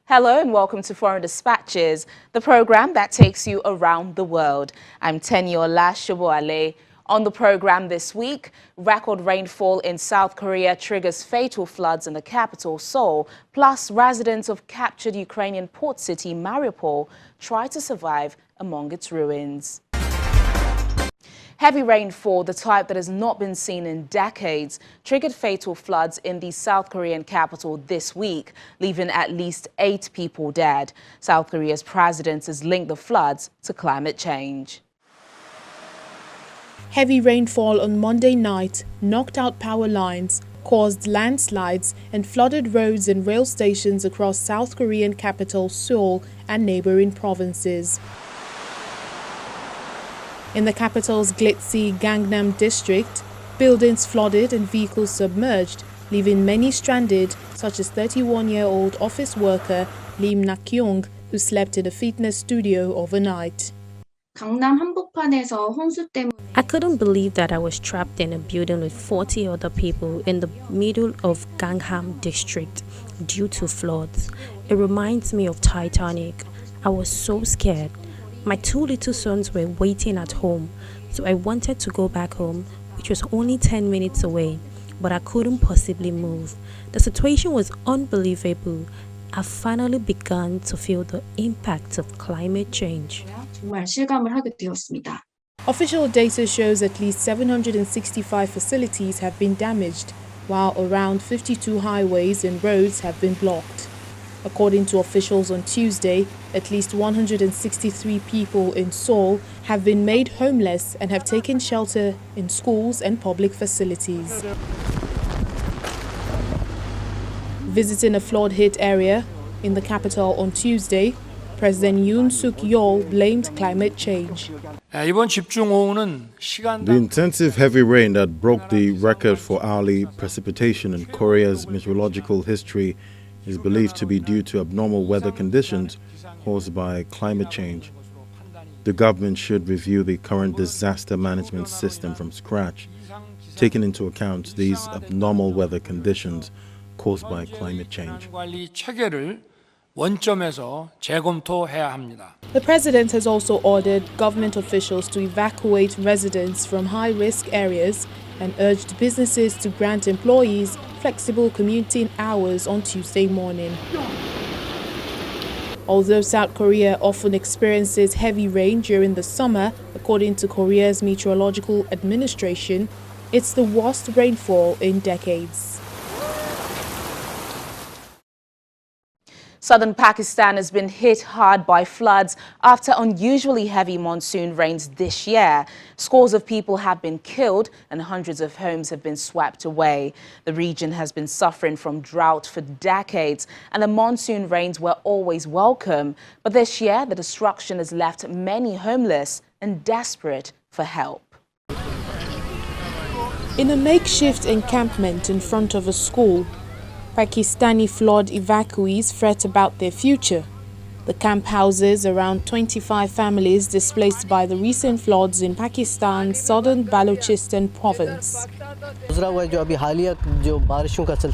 Hello and welcome to Foreign Dispatches, the program that takes you around the world. I'm Teniola Shoboale. On the program this week, record rainfall in South Korea triggers fatal floods in the capital, Seoul, plus residents of captured Ukrainian port city Mariupol try to survive among its ruins. Heavy rainfall, the type that has not been seen in decades, triggered fatal floods in the South Korean capital this week, leaving at least 8 people dead. South Korea's president has linked the floods to climate change. Heavy rainfall on Monday night knocked out power lines, caused landslides and flooded roads and rail stations across South Korean capital Seoul and neighboring provinces. In the capital's glitzy Gangnam district, buildings flooded and vehicles submerged, leaving many stranded, such as 31-year-old office worker Lim Na-kyung, who slept in a fitness studio overnight. I couldn't believe that I was trapped in a building with 40 other people in the middle of Gangnam district due to floods. It reminds me of Titanic. I was so scared. My 2 little sons were waiting at home, so I wanted to go back home, which was only 10 minutes away, but I couldn't possibly move. The situation was unbelievable. I've finally begun to feel the impact of climate change. Official data shows at least 765 facilities have been damaged, while around 52 highways and roads have been blocked. According to officials on Tuesday, at least 163 people in Seoul have been made homeless and have taken shelter in schools and public facilities. Visiting a flood-hit area in the capital on Tuesday, President Yoon Suk-yeol blamed climate change. The intensive heavy rain that broke the record for hourly precipitation in Korea's meteorological history is believed to be due to abnormal weather conditions caused by climate change. The government should review the current disaster management system from scratch, taking into account these abnormal weather conditions caused by climate change. The president has also ordered government officials to evacuate residents from high-risk areas and urged businesses to grant employees flexible commuting hours on Tuesday morning. Although South Korea often experiences heavy rain during the summer, according to Korea's Meteorological Administration, it's the worst rainfall in decades. Southern Pakistan has been hit hard by floods after unusually heavy monsoon rains this year. Scores of people have been killed and hundreds of homes have been swept away. The region has been suffering from drought for decades, and the monsoon rains were always welcome. But this year, the destruction has left many homeless and desperate for help. In a makeshift encampment in front of a school, Pakistani flood evacuees fret about their future. The camp houses around 25 families displaced by the recent floods in Pakistan's southern Balochistan province.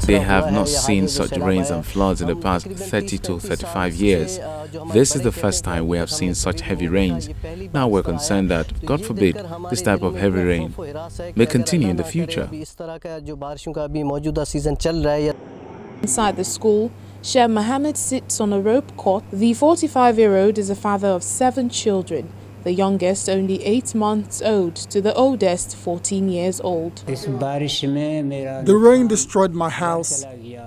They have not seen such rains and floods in the past 30 to 35 years. This is the first time we have seen such heavy rains. Now we're concerned that, God forbid, this type of heavy rain may continue in the future. Inside the school, Sheikh Mohammed sits on a rope cot. The 45-year-old is a father of 7 children, the youngest only 8 months old to the oldest 14 years old. The rain destroyed my house,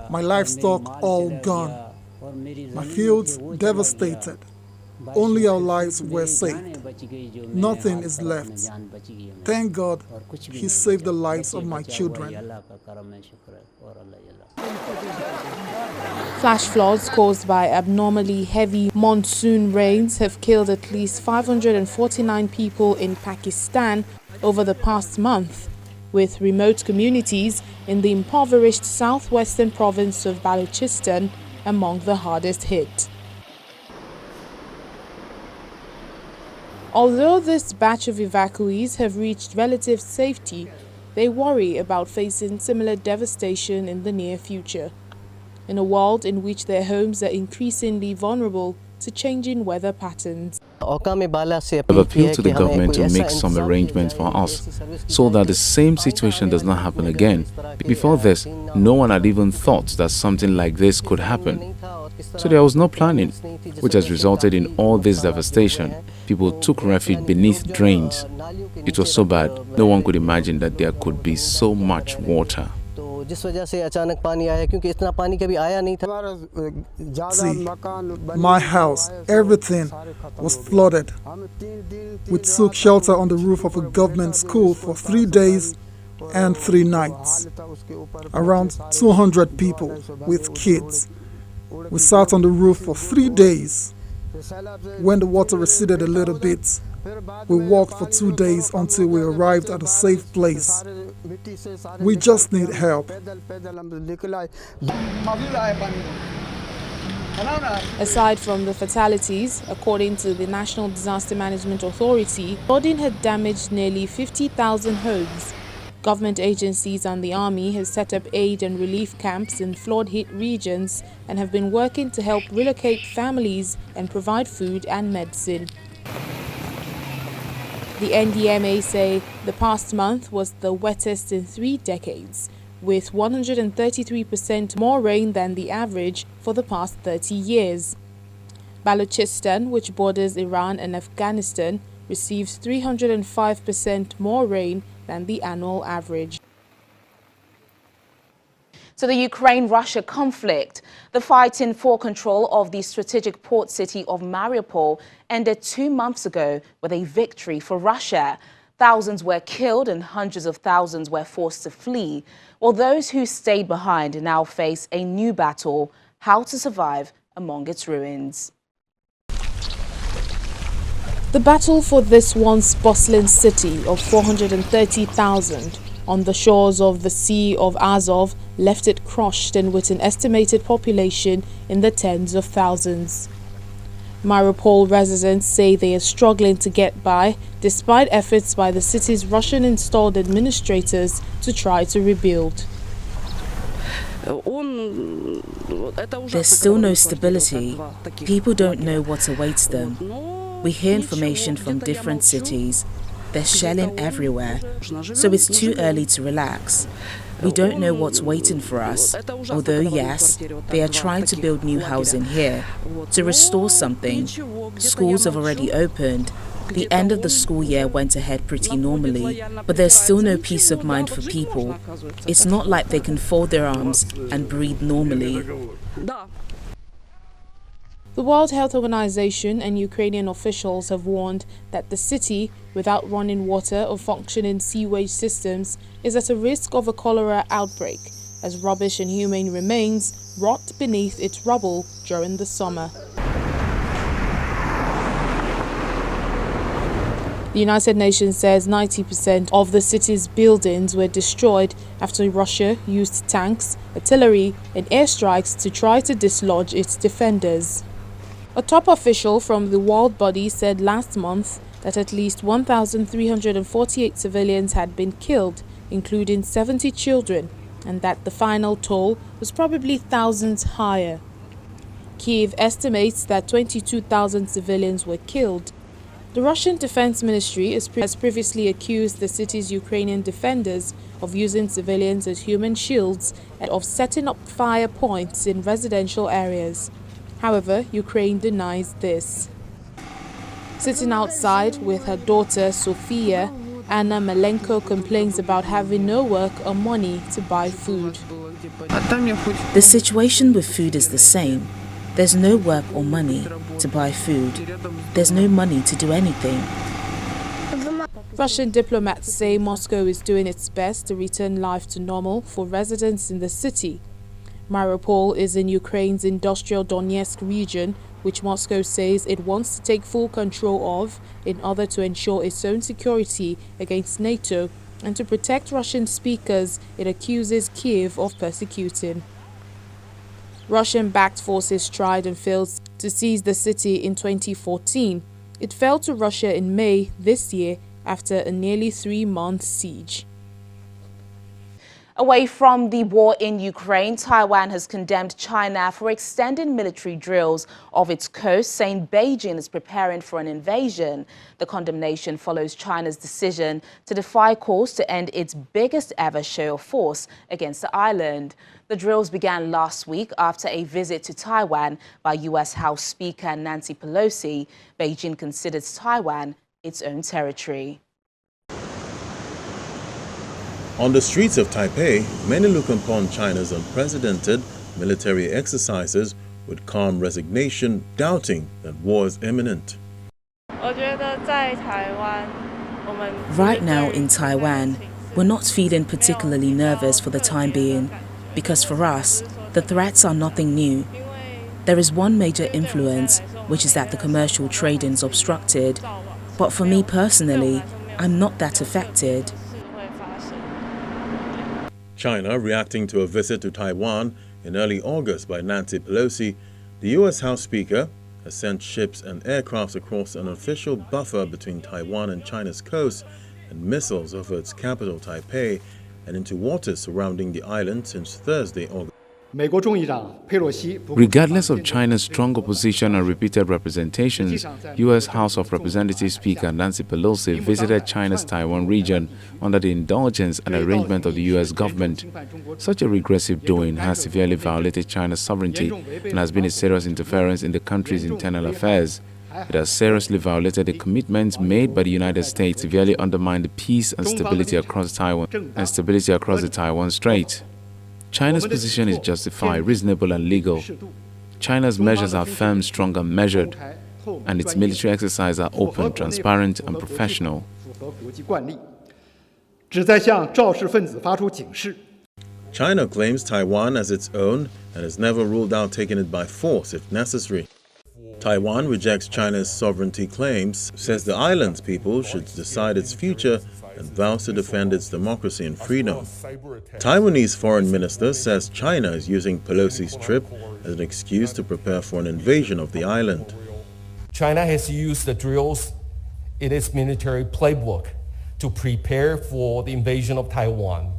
my livestock all gone, my fields devastated. Only our lives were saved. Nothing is left. Thank God He saved the lives of my children. Flash floods caused by abnormally heavy monsoon rains have killed at least 549 people in Pakistan over the past month, with remote communities in the impoverished southwestern province of Balochistan among the hardest hit. Although this batch of evacuees have reached relative safety, they worry about facing similar devastation in the near future. in a world in which their homes are increasingly vulnerable to changing weather patterns. I've appealed to the government to make some arrangements for us so that the same situation does not happen again. Before this, no one had even thought that something like this could happen. So there was no planning, which has resulted in all this devastation. People took refuge beneath drains. It was so bad, no one could imagine that there could be so much water. See, my house, everything was flooded. We took shelter on the roof of a government school for 3 days and 3 nights. Around 200 people with kids. We sat on the roof for 3 days. When the water receded a little bit, we walked for 2 days until we arrived at a safe place. We just need help. Aside from the fatalities, according to the National Disaster Management Authority, flooding had damaged nearly 50,000 homes. Government agencies and the army have set up aid and relief camps in flood-hit regions and have been working to help relocate families and provide food and medicine. The NDMA say the past month was the wettest in 3 decades, with 133% more rain than the average for the past 30 years. Balochistan, which borders Iran and Afghanistan, receives 305% more rain than the annual average. To the Ukraine-Russia conflict, the fighting for control of the strategic port city of Mariupol ended 2 months ago with a victory for Russia. Thousands were killed and hundreds of thousands were forced to flee, while those who stayed behind now face a new battle: how to survive among its ruins. The battle for this once bustling city of 430,000 on the shores of the Sea of Azov left it crushed and with an estimated population in the tens of thousands. Mariupol residents say they are struggling to get by despite efforts by the city's Russian-installed administrators to try to rebuild. There's still no stability. People don't know what awaits them. We hear information from different cities. There's shelling everywhere, so it's too early to relax. We don't know what's waiting for us, although yes, they are trying to build new housing here to restore something. Schools have already opened. The end of the school year went ahead pretty normally, but there's still no peace of mind for people. It's not like they can fold their arms and breathe normally. The World Health Organization and Ukrainian officials have warned that the city, without running water or functioning sewage systems, is at a risk of a cholera outbreak, as rubbish and human remains rot beneath its rubble during the summer. The United Nations says 90% of the city's buildings were destroyed after Russia used tanks, artillery, and airstrikes to try to dislodge its defenders. A top official from the world body said last month that at least 1,348 civilians had been killed, including 70 children, and that the final toll was probably thousands higher. Kyiv estimates that 22,000 civilians were killed. The Russian Defense Ministry has previously accused the city's Ukrainian defenders of using civilians as human shields and of setting up fire points in residential areas. However, Ukraine denies this. Sitting outside with her daughter Sofia, Anna Malenko complains about having no work or money to buy food. The situation with food is the same. There's no work or money to buy food. There's no money to do anything. Russian diplomats say Moscow is doing its best to return life to normal for residents in the city. Mariupol is in Ukraine's industrial Donetsk region, which Moscow says it wants to take full control of in order to ensure its own security against NATO and to protect Russian speakers it accuses Kyiv of persecuting. Russian-backed forces tried and failed to seize the city in 2014. It fell to Russia in May this year after a nearly 3-month siege. Away from the war in Ukraine, Taiwan has condemned China for extending military drills of its coast, saying Beijing is preparing for an invasion. The condemnation follows China's decision to defy calls to end its biggest ever show of force against the island. The drills began last week after a visit to Taiwan by U.S. House Speaker Nancy Pelosi. Beijing considers Taiwan its own territory. On the streets of Taipei, many look upon China's unprecedented military exercises with calm resignation, doubting that war is imminent. Right now in Taiwan, we're not feeling particularly nervous for the time being, because for us, the threats are nothing new. There is one major influence, which is that the commercial trading is obstructed. But for me personally, I'm not that affected. China, reacting to a visit to Taiwan in early August by Nancy Pelosi, the U.S. House Speaker has sent ships and aircrafts across an official buffer between Taiwan and China's coast and missiles over its capital, Taipei, and into waters surrounding the island since Thursday, August. Regardless of China's strong opposition and repeated representations, U.S. House of Representatives Speaker Nancy Pelosi visited China's Taiwan region under the indulgence and arrangement of the U.S. government. Such a regressive doing has severely violated China's sovereignty and has been a serious interference in the country's internal affairs. It has seriously violated the commitments made by the United States, severely undermined the peace and stability across Taiwan and stability across the Taiwan Strait. China's position is justified, reasonable and legal. China's measures are firm, strong and measured, and its military exercises are open, transparent and professional. China claims Taiwan as its own and has never ruled out taking it by force if necessary. Taiwan rejects China's sovereignty claims, says the island's people should decide its future, and vows to defend its democracy and freedom. Taiwanese foreign minister says China is using Pelosi's trip as an excuse to prepare for an invasion of the island. China has used the drills in its military playbook to prepare for the invasion of Taiwan.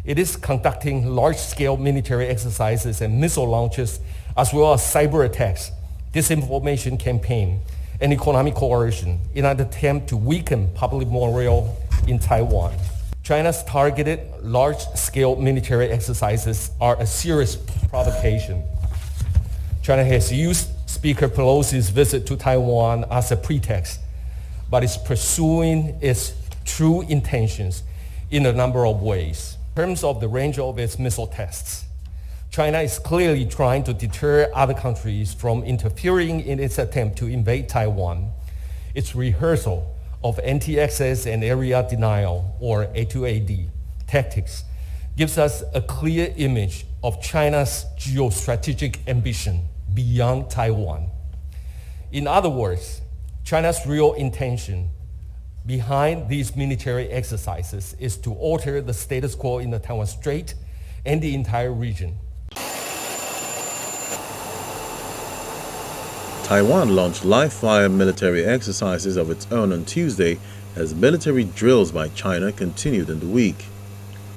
It is conducting large-scale military exercises and missile launches, as well as cyber attacks, disinformation campaign, and economic coercion in an attempt to weaken public morale in Taiwan. China's targeted large-scale military exercises are a serious provocation. China has used Speaker Pelosi's visit to Taiwan as a pretext, but is pursuing its true intentions in a number of ways. In terms of the range of its missile tests, China is clearly trying to deter other countries from interfering in its attempt to invade Taiwan. Its rehearsal of anti-access and area denial, or A2AD, tactics gives us a clear image of China's geostrategic ambition beyond Taiwan. In other words, China's real intention behind these military exercises is to alter the status quo in the Taiwan Strait and the entire region. Taiwan launched live-fire military exercises of its own on Tuesday as military drills by China continued in the week.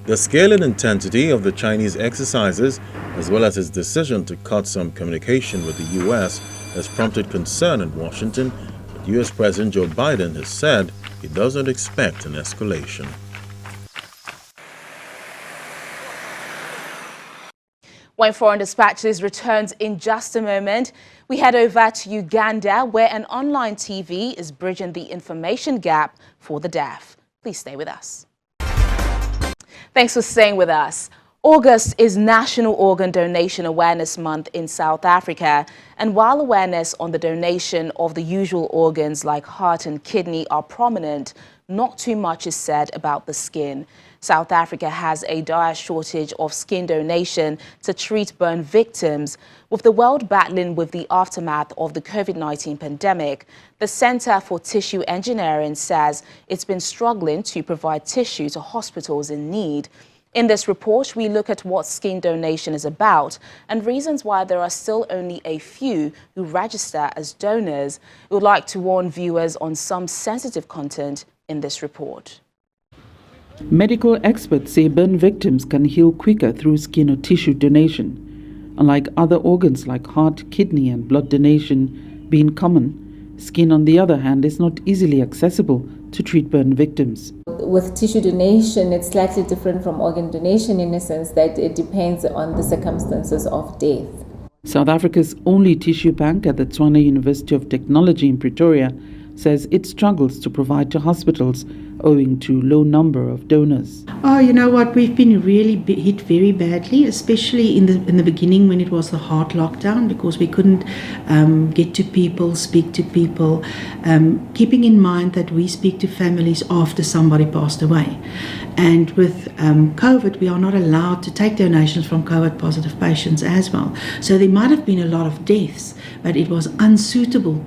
The scale and intensity of the Chinese exercises, as well as its decision to cut some communication with the U.S., has prompted concern in Washington, but U.S. President Joe Biden has said he does not expect an escalation. When Foreign Dispatches returns in just a moment, we head over to Uganda, where an online TV is bridging the information gap for the deaf. Please stay with us. Thanks for staying with us. August is National Organ Donation Awareness Month in South Africa, and while awareness on the donation of the usual organs like heart and kidney are prominent, not too much is said about the skin. South Africa has a dire shortage of skin donation to treat burn victims. With the world battling with the aftermath of the COVID-19 pandemic, the Center for Tissue Engineering says it's been struggling to provide tissue to hospitals in need. In this report, we look at what skin donation is about and reasons why there are still only a few who register as donors. We would like to warn viewers on some sensitive content in this report. Medical experts say burn victims can heal quicker through skin or tissue donation. Unlike other organs like heart, kidney, and blood donation being common, skin, on the other hand, is not easily accessible to treat burn victims. With tissue donation, it's slightly different from organ donation in a sense that it depends on the circumstances of death. South Africa's only tissue bank at the Tshwane University of Technology in Pretoria says it struggles to provide to hospitals owing to low number of donors. Oh, you know what? We've been really hit very badly, especially in the beginning when it was the hard lockdown, because we couldn't get to people, speak to people, keeping in mind that we speak to families after somebody passed away. And with COVID, we are not allowed to take donations from COVID-positive patients as well. So there might have been a lot of deaths, but it was unsuitable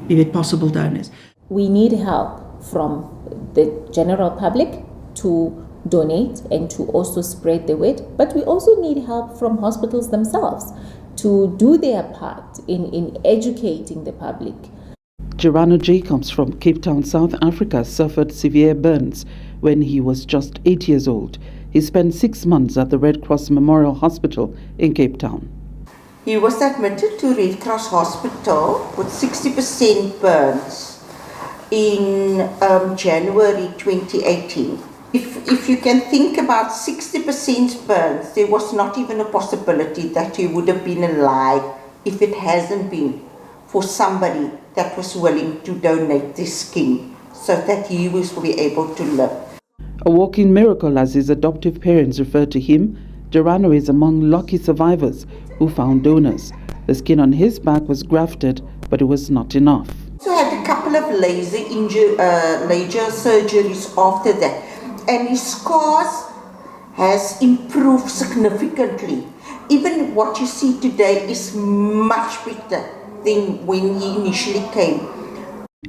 with possible donors. We need help from the general public to donate and to also spread the word, but we also need help from hospitals themselves to do their part in educating the public. Gerano Jacobs from Cape Town, South Africa, suffered severe burns when he was just 8 years old. He spent 6 months at the Red Cross Memorial Hospital in Cape Town. He was admitted to Red Cross Hospital with 60% burns in January 2018. If you can think about 60% burns, there was not even a possibility that he would have been alive if it hasn't been for somebody that was willing to donate their skin so that he was be able to live. A walking miracle, as his adoptive parents refer to him, Gerano is among lucky survivors who found donors. The skin on his back was grafted, but it was not enough. So I had a couple of laser surgeries after that, and his scars has improved significantly. Even what you see today is much better than when he initially came.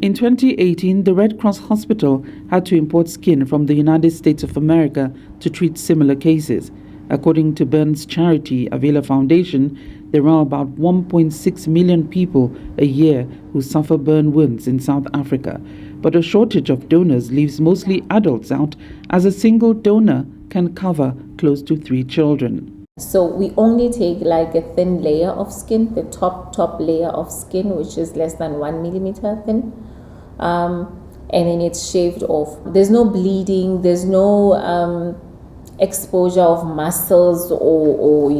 In 2018, the Red Cross Hospital had to import skin from the United States of America to treat similar cases. According to burns charity Avila Foundation, there are about 1.6 million people a year who suffer burn wounds in South Africa. But a shortage of donors leaves mostly adults out, as a single donor can cover close to 3 children. So we only take like a thin layer of skin, the top layer of skin, which is less than 1 millimeter thin, and then it's shaved off. There's no bleeding, there's no exposure of muscles or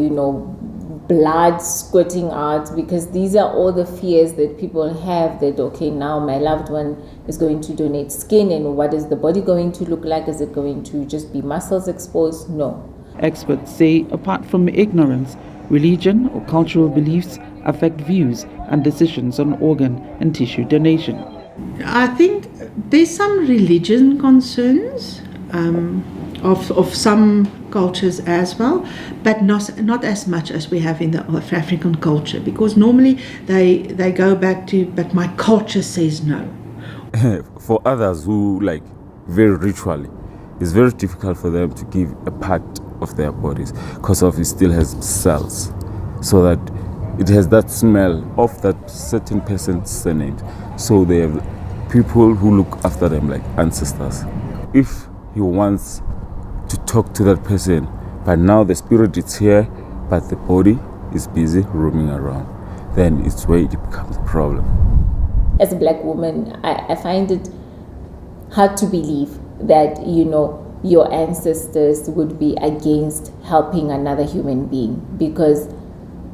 blood squirting out, because these are all the fears that people have, that okay, now my loved one is going to donate skin, and what is the body going to look like? Is it going to just be muscles exposed? No. Experts say apart from ignorance, religion or cultural beliefs affect views and decisions on organ and tissue donation. I think there's some religion concerns of some cultures as well, but not as much as we have in the African culture, because normally they go back to, but my culture says no. For others who like very ritually, it's very difficult for them to give a part of their bodies because of it still has cells, so that it has that smell of that certain person's surname. So they have people who look after them like ancestors. If he wants to talk to that person, but now the spirit is here, but the body is busy roaming around, then it's where it becomes a problem. As a black woman, I find it hard to believe that, your ancestors would be against helping another human being, because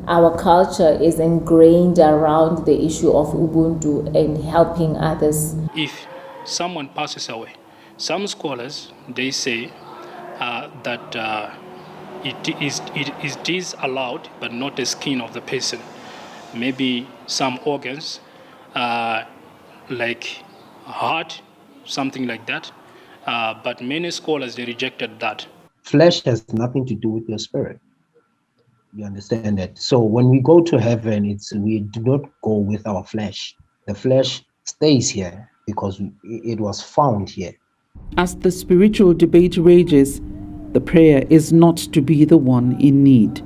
our culture is ingrained around the issue of Ubuntu and helping others. If someone passes away, some scholars, they say that it is allowed, but not the skin of the person. Maybe some organs, like heart, something like that. But many scholars, they rejected that. Flesh has nothing to do with your spirit. You understand that? So when we go to heaven, we do not go with our flesh. The flesh stays here because it was found here. As the spiritual debate rages, the prayer is not to be the one in need.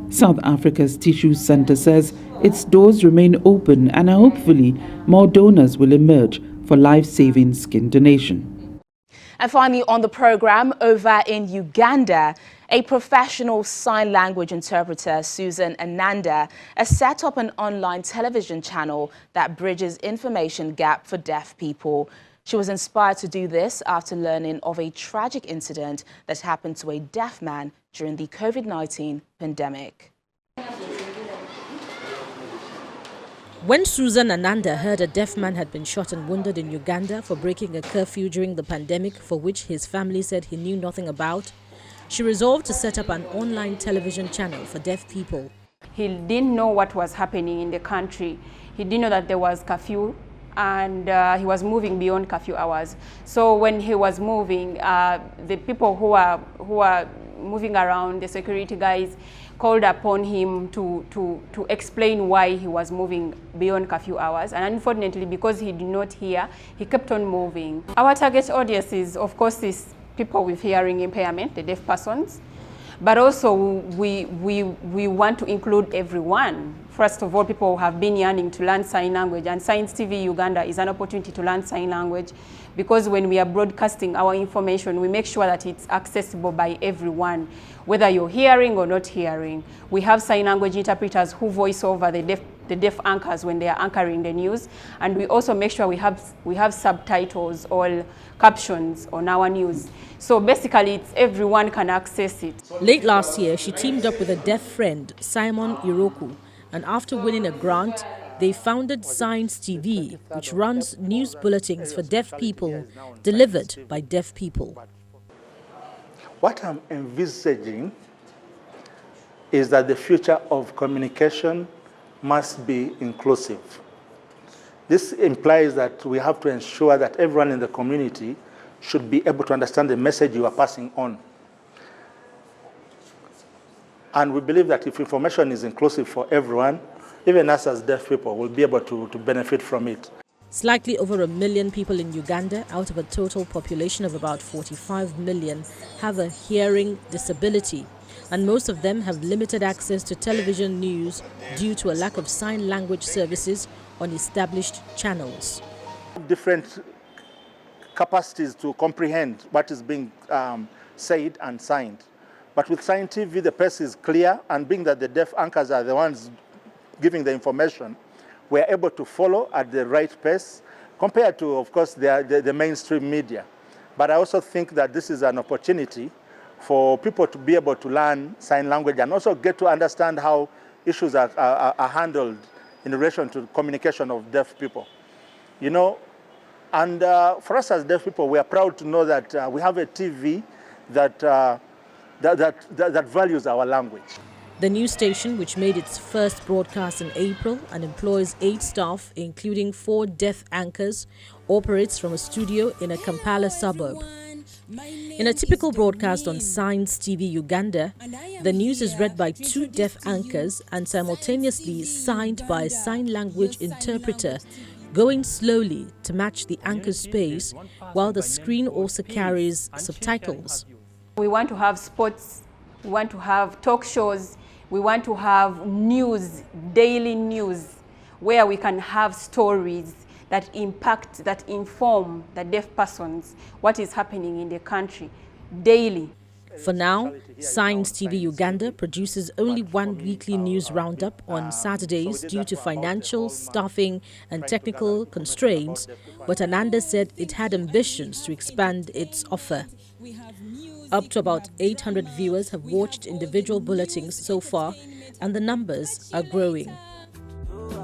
South Africa's Tissue Centre says its doors remain open and hopefully more donors will emerge for life-saving skin donation. And finally on the program, over in Uganda, a professional sign language interpreter, Susan Ananda, has set up an online television channel that bridges information gap for deaf people. She was inspired to do this after learning of a tragic incident that happened to a deaf man during the COVID-19 pandemic. When Susan Ananda heard a deaf man had been shot and wounded in Uganda for breaking a curfew during the pandemic, for which his family said he knew nothing about, she resolved to set up an online television channel for deaf people. He didn't know what was happening in the country. He didn't know that there was curfew, and he was moving beyond curfew hours. So when he was moving, the people who are moving around, the security guys, called upon him to explain why he was moving beyond curfew hours. And unfortunately, because he did not hear, he kept on moving. Our target audience is, of course, is people with hearing impairment, the deaf persons. But also, we want to include everyone. First of all, people have been yearning to learn sign language, and Science TV Uganda is an opportunity to learn sign language, because when we are broadcasting our information, we make sure that it's accessible by everyone, whether you're hearing or not hearing. We have sign language interpreters who voice over the deaf anchors when they are anchoring the news, and we also make sure we have subtitles or captions on our news. So basically, everyone can access it. Late last year, she teamed up with a deaf friend, Simon Iroku, and after winning a grant, they founded Science TV, which runs news bulletins for deaf people, delivered by deaf people. What I'm envisaging is that the future of communication must be inclusive. This implies that we have to ensure that everyone in the community should be able to understand the message you are passing on. And we believe that if information is inclusive for everyone, even us as deaf people will be able to benefit from it. Slightly over 1 million people in Uganda, out of a total population of about 45 million, have a hearing disability, and most of them have limited access to television news due to a lack of sign language services on established channels. Different capacities to comprehend what is being said and signed. But with Sign TV, the pace is clear, and being that the deaf anchors are the ones giving the information, we're able to follow at the right pace compared to, of course, the mainstream media. But I also think that this is an opportunity for people to be able to learn sign language and also get to understand how issues are handled in relation to communication of deaf people. You know, and for us as deaf people, we are proud to know that we have a TV that values our language. The news station, which made its first broadcast in April and employs 8 staff, including 4 deaf anchors, operates from a studio in a Kampala suburb. In a typical broadcast on Science TV Uganda, the news is read by 2 deaf anchors and simultaneously signed by a sign language interpreter, going slowly to match the anchor's pace, while the screen also carries subtitles. We want to have sports, we want to have talk shows, we want to have news, daily news, where we can have stories that impact, that inform the deaf persons what is happening in the country daily. For now, Science TV Uganda produces only 1 weekly news roundup on Saturdays due to financial, staffing and technical constraints, but Ananda said it had ambitions to expand its offer. Up to about 800 viewers have watched individual bulletins so far, and the numbers are growing.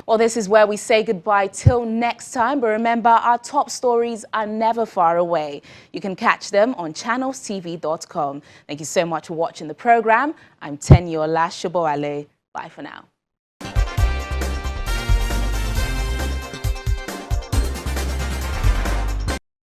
Well, this is where we say goodbye till next time, but remember, our top stories are never far away. You can catch them on channelstv.com. Thank you so much for watching the program. I'm Tenyola Shoboale. Bye for now.